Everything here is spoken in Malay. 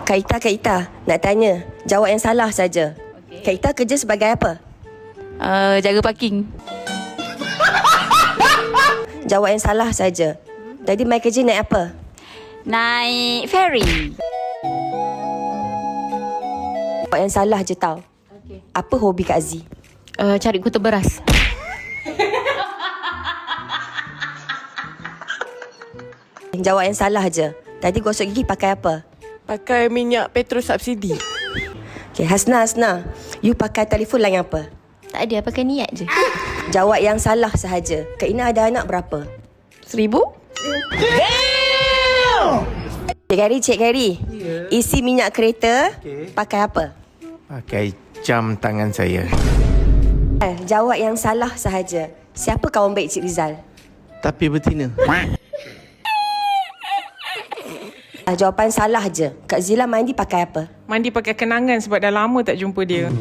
Kak Ita, nak tanya. Jawab yang salah saja. Kak Ita kerja sebagai apa? Jaga parking. Jawab yang salah saja. Tadi mai kerja naik apa? Naik ferry. Jawab yang salah je tau. Apa hobi Kak Z? Cari kutu beras. Jawab yang salah je. Tadi gosok gigi pakai apa? Pakai minyak petrol subsidi. Okay, Hasna. You pakai telefon line apa? Tak ada, pakai niat je. Jawab yang salah sahaja. Kak Ina ada anak berapa? 1,000? Cik Gary. Isi minyak kereta pakai apa? Pakai jam tangan saya. Jawab yang salah sahaja. Siapa kawan baik Cik Rizal? Tapi betina. Jawapan salah je. Kak Zila mandi pakai apa? Mandi pakai kenangan sebab dah lama tak jumpa dia.